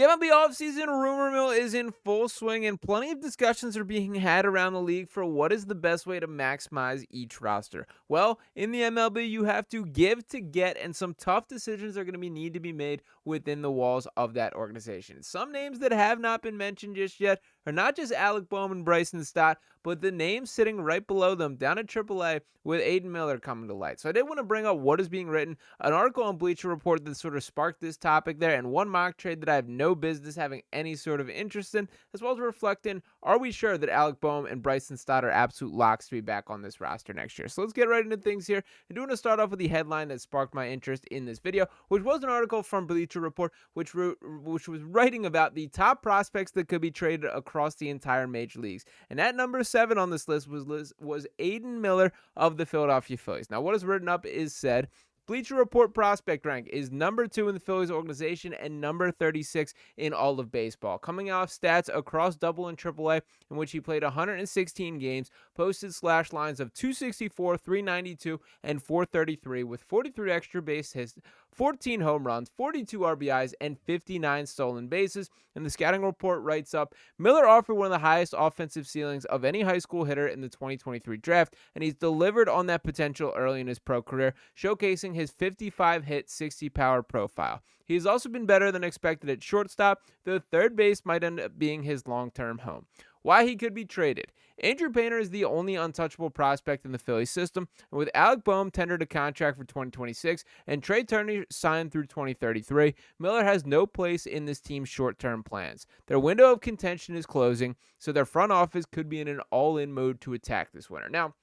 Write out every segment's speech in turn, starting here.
The MLB offseason rumor mill is in full swing, and plenty of discussions are being had around the league for what is the best way to maximize each roster. Well, in the MLB, you have to give to get, and some tough decisions are going to need to be made within the walls of that organization. Some names that have not been mentioned just yet are not just Alec, Bohm, and Bryson Stott, but the names sitting right below them down at AAA with Aidan Miller coming to light. So I did want to bring up what is being written, an article on Bleacher Report that sort of sparked this topic there, and one mock trade that I have no business having any sort of interest in, as well as reflecting, are we sure that Alec Bohm and Bryson Stott are absolute locks to be back on this roster next year? So let's get right into things here. I do want to start off with the headline that sparked my interest in this video, which was an article from Bleacher Report, which was writing about the top prospects that could be traded across the entire major leagues. And at number 7 on this list was Aidan Miller of the Philadelphia Phillies. Now, what is written up is said, Bleacher Report prospect rank is number 2 in the Phillies organization and number 36 in all of baseball. Coming off stats across Double and Triple A, in which he played 116 games, posted slash lines of 264, 392, and 433 with 43 extra base hits, 14 home runs, 42 RBIs, and 59 stolen bases. And the scouting report writes up, Miller offered one of the highest offensive ceilings of any high school hitter in the 2023 draft, and he's delivered on that potential early in his pro career, showcasing his 55 hit, 60 power profile. He has also been better than expected at shortstop, though third base might end up being his long-term home. Why he could be traded. Andrew Painter is the only untouchable prospect in the Phillies system, and with Alec Bohm tendered a contract for 2026 and Trea Turner signed through 2033, Miller has no place in this team's short-term plans. Their window of contention is closing, so their front office could be in an all-in mode to attack this winter. Now,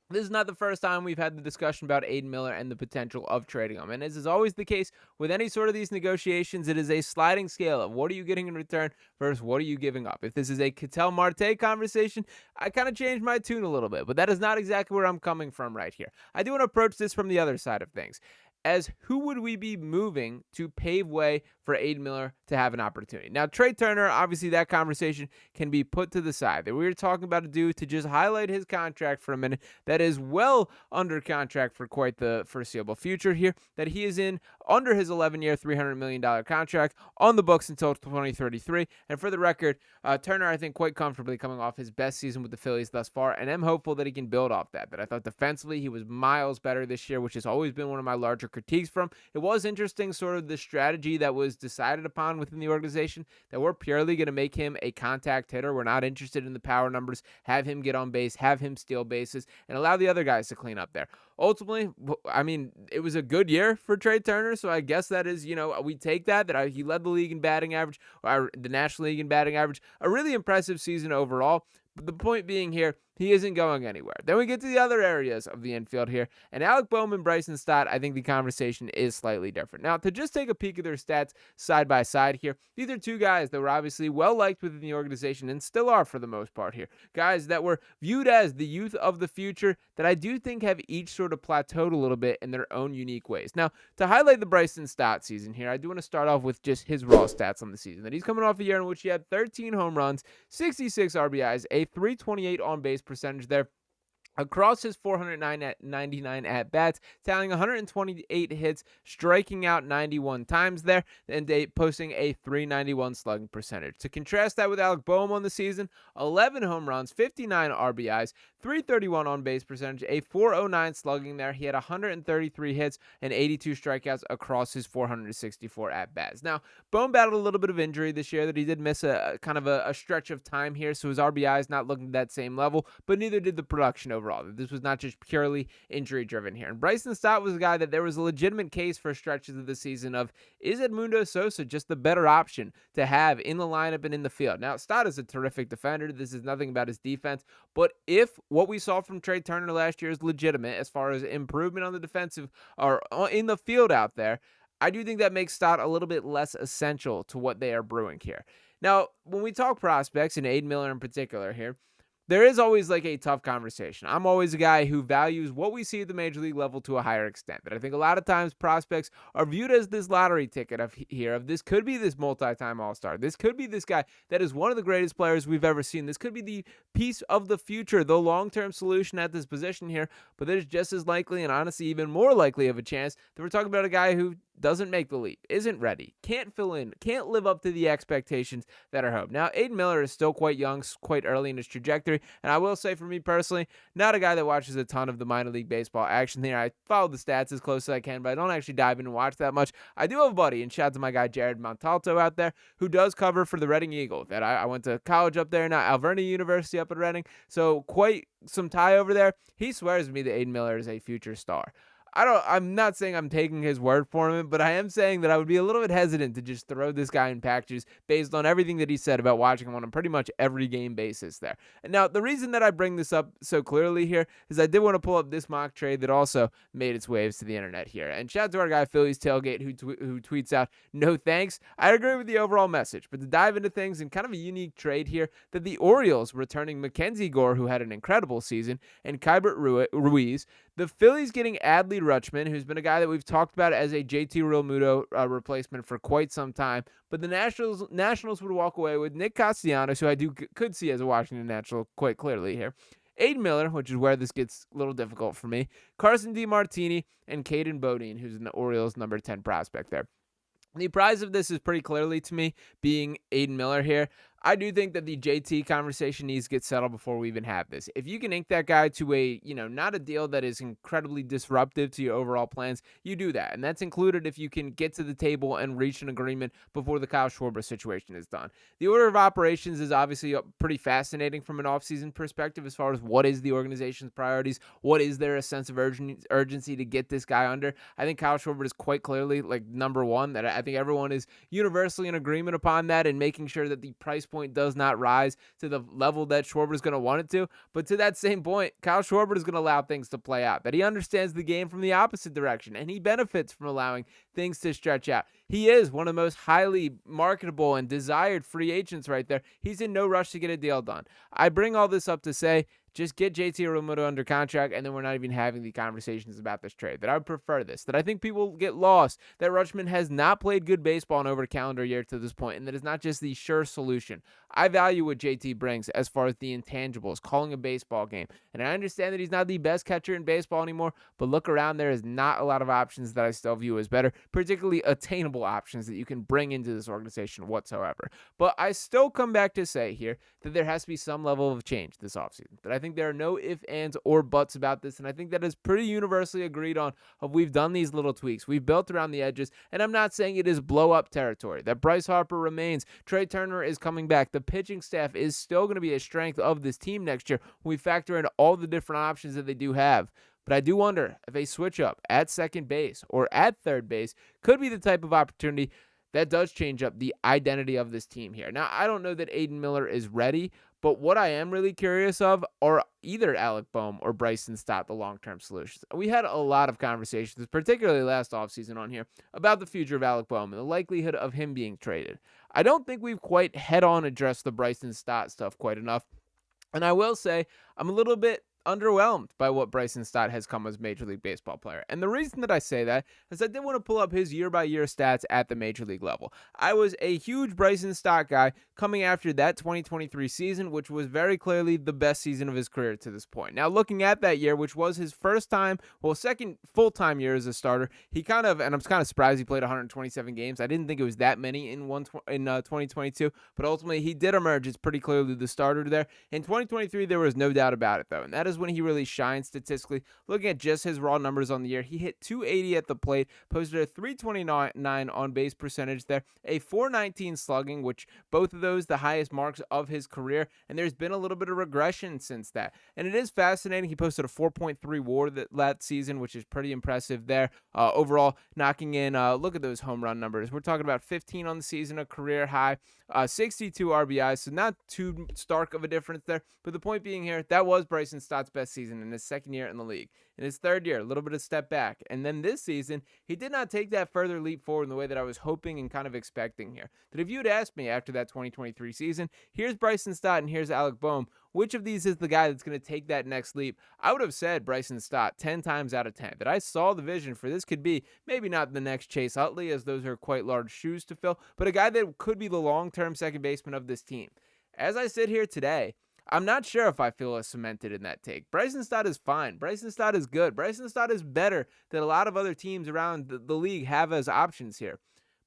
this is not the first time we've had the discussion about Aidan Miller and the potential of trading him. And as is always the case with any sort of these negotiations, it is a sliding scale of what are you getting in return versus what are you giving up. If this is a Ketel Marte conversation, I kind of changed my tune a little bit, but that is not exactly where I'm coming from right here. I do want to approach this from the other side of things. As who would we be moving to pave way for Aidan Miller to have an opportunity? Now, Trea Turner, obviously that conversation can be put to the side. That we were talking about a dude to just highlight his contract for a minute that is well under contract for quite the foreseeable future here, that he is in under his 11-year, $300 million contract on the books until 2033. And for the record, Turner, I think, quite comfortably coming off his best season with the Phillies thus far, and I'm hopeful that he can build off that. But I thought defensively he was miles better this year, which has always been one of my larger critiques from. It was interesting, sort of the strategy that was decided upon within the organization, that we're purely going to make him a contact hitter. We're not interested in the power numbers. Have him get on base, have him steal bases, and allow the other guys to clean up there. Ultimately, I mean, it was a good year for Trea Turner, so I guess that is, we take that he led the league in batting average, or the National League in batting average. A really impressive season overall. But the point being here, he isn't going anywhere. Then we get to the other areas of the infield here, and Alec Bohm and Bryson Stott, I think the conversation is slightly different. Now, to just take a peek at their stats side by side here, these are two guys that were obviously well-liked within the organization and still are for the most part here. Guys that were viewed as the youth of the future that I do think have each sort of plateaued a little bit in their own unique ways. Now, to highlight the Bryson Stott season here, I do want to start off with just his raw stats on the season. That he's coming off a year in which he had 13 home runs, 66 RBIs, a 328 on-base percentage there across his 499 at-bats, tallying 128 hits, striking out 91 times there, and posting a 391 slugging percentage. To contrast that with Alec Bohm on the season, 11 home runs, 59 RBIs, 331 on-base percentage, a 409 slugging there. He had 133 hits and 82 strikeouts across his 464 at-bats. Now, Bohm battled a little bit of injury this year, that he did miss a kind of a stretch of time here, so his RBI is not looking at that same level, but neither did the production overall. This was not just purely injury-driven here. And Bryson Stott was a guy that there was a legitimate case for stretches of the season of, is Edmundo Sosa just the better option to have in the lineup and in the field? Now, Stott is a terrific defender. This is nothing about his defense. But if what we saw from Trea Turner last year is legitimate as far as improvement on the defensive or in the field out there, I do think that makes Stott a little bit less essential to what they are brewing here. Now, when we talk prospects, and Aidan Miller in particular here, there is always like a tough conversation. I'm always a guy who values what we see at the major league level to a higher extent. But I think a lot of times prospects are viewed as this lottery ticket of this could be this multi-time all-star. This could be this guy that is one of the greatest players we've ever seen. This could be the piece of the future, the long-term solution at this position here. But there's just as likely, and honestly even more likely of a chance, that we're talking about a guy who doesn't make the leap, isn't ready, can't fill in, can't live up to the expectations that are hoped. Now, Aidan Miller is still quite young, quite early in his trajectory, and I will say for me personally, not a guy that watches a ton of the minor league baseball action here. I follow the stats as close as I can, but I don't actually dive in and watch that much. I do have a buddy, and shout out to my guy Jared Montalto out there, who does cover for the Reading Eagle. That I went to college up there, now Alvernia University up in Reading, so quite some tie over there. He swears to me that Aidan Miller is a future star. I'm not saying I'm taking his word for him, but I am saying that I would be a little bit hesitant to just throw this guy in packages based on everything that he said about watching him on a pretty much every game basis there. And now, the reason that I bring this up so clearly here is I did want to pull up this mock trade that also made its waves to the internet here. And shout out to our guy Phillies Tailgate who tweets out, "No thanks." I agree with the overall message, but to dive into things in kind of a unique trade here, that the Orioles returning Mackenzie Gore, who had an incredible season, and Keibert Ruiz, the Phillies getting Adley Rutschman, who's been a guy that we've talked about as a JT Realmuto replacement for quite some time. But the Nationals would walk away with Nick Castellanos, who I could see as a Washington National quite clearly here. Aidan Miller, which is where this gets a little difficult for me. Carson DeMartini, and Caden Bodine, who's an Orioles number 10 prospect there. The prize of this is pretty clearly to me being Aidan Miller here. I do think that the JT conversation needs to get settled before we even have this. If you can ink that guy to a, not a deal that is incredibly disruptive to your overall plans, you do that. And that's included if you can get to the table and reach an agreement before the Kyle Schwarber situation is done. The order of operations is obviously pretty fascinating from an offseason perspective as far as what is the organization's priorities, what is there a sense of urgency to get this guy under. I think Kyle Schwarber is quite clearly like number one, that I think everyone is universally in agreement upon that, and making sure that the price point does not rise to the level that Schwarber is going to want it to. But to that same point, Kyle Schwarber is going to allow things to play out, that he understands the game from the opposite direction, and he benefits from allowing things to stretch out. He is one of the most highly marketable and desired free agents right there. He's in no rush to get a deal done. I bring all this up to say, just get JT Realmuto under contract, and then we're not even having the conversations about this trade. That I would prefer this. That I think people get lost. That Rutschman has not played good baseball in over a calendar year to this point, and that is not just the sure solution. I value what JT brings as far as the intangibles, calling a baseball game. And I understand that he's not the best catcher in baseball anymore, but look around, there is not a lot of options that I still view as better, particularly attainable options that you can bring into this organization whatsoever. But I still come back to say here that there has to be some level of change this offseason. That I think there are no ifs, ands, or buts about this, and I think that is pretty universally agreed on. We've done these little tweaks. We've built around the edges, and I'm not saying it is blow-up territory. That Bryce Harper remains. Trea Turner is coming back. The pitching staff is still going to be a strength of this team next year when we factor in all the different options that they do have. But I do wonder if a switch up at second base or at third base could be the type of opportunity that does change up the identity of this team here. Now, I don't know that Aidan Miller is ready, but what I am really curious of are either Alec Bohm or Bryson Stott the long-term solutions. We had a lot of conversations, particularly last offseason on here, about the future of Alec Bohm and the likelihood of him being traded. I don't think we've quite head-on addressed the Bryson Stott stuff quite enough. And I will say I'm a little bit underwhelmed by what Bryson Stott has come as a Major League Baseball player. And the reason that I say that is I did want to pull up his year-by-year stats at the Major League level. I was a huge Bryson Stott guy coming after that 2023 season, which was very clearly the best season of his career to this point. Now, looking at that year, which was his second full-time year as a starter, and I'm kind of surprised he played 127 games. I didn't think it was that many in 2022, but ultimately he did emerge as pretty clearly the starter there. In 2023, there was no doubt about it, though, and that is when he really shined statistically. Looking at just his raw numbers on the year, he hit 280 at the plate, posted a 329 on base percentage there, a 419 slugging, which both of those the highest marks of his career, and there's been a little bit of regression since that. And it is fascinating. He posted a 4.3 WAR that season, which is pretty impressive there. Overall, knocking in, look at those home run numbers. We're talking about 15 on the season, a career high, 62 RBIs, so not too stark of a difference there. But the point being here, that was Bryson Stott's best season in his second year in the league. In his third year, a little bit of step back. And then this season, he did not take that further leap forward in the way that I was hoping and kind of expecting here. That if you had asked me after that 2023 season, here's Bryson Stott and here's Alec Bohm, which of these is the guy that's going to take that next leap? I would have said Bryson Stott 10 times out of 10. That I saw the vision for this could be maybe not the next Chase Utley, as those are quite large shoes to fill, but a guy that could be the long-term second baseman of this team. As I sit here today, I'm not sure if I feel as cemented in that take. Bryson Stott is fine. Bryson Stott is good. Bryson Stott is better than a lot of other teams around the league have as options here.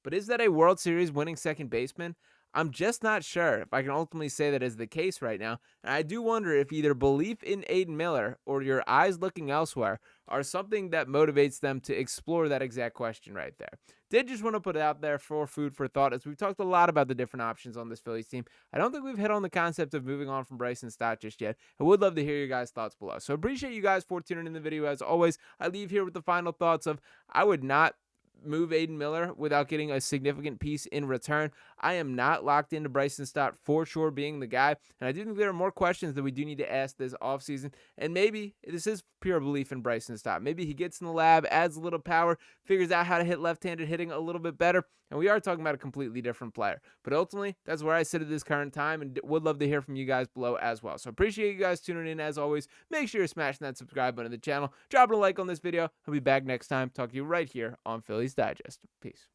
But is that a World Series winning second baseman? I'm just not sure if I can ultimately say that is the case right now. And I do wonder if either belief in Aidan Miller or your eyes looking elsewhere are something that motivates them to explore that exact question right there. Did just want to put it out there for food for thought, as we've talked a lot about the different options on this Phillies team. I don't think we've hit on the concept of moving on from Bryson Stott just yet. I would love to hear your guys' thoughts below. So appreciate you guys for tuning in the video. As always, I leave here with the final thoughts of I would not move Aidan Miller without getting a significant piece in return. I am not locked into Bryson Stott for sure being the guy, and I do think there are more questions that we do need to ask this offseason, and maybe this is pure belief in Bryson Stott. Maybe he gets in the lab, adds a little power, figures out how to hit left-handed hitting a little bit better, and we are talking about a completely different player. But ultimately, that's where I sit at this current time, and would love to hear from you guys below as well. So appreciate you guys tuning in as always. Make sure you're smashing that subscribe button to the channel. Dropping a like on this video. I'll be back next time. Talk to you right here on Phillies Digest. Peace.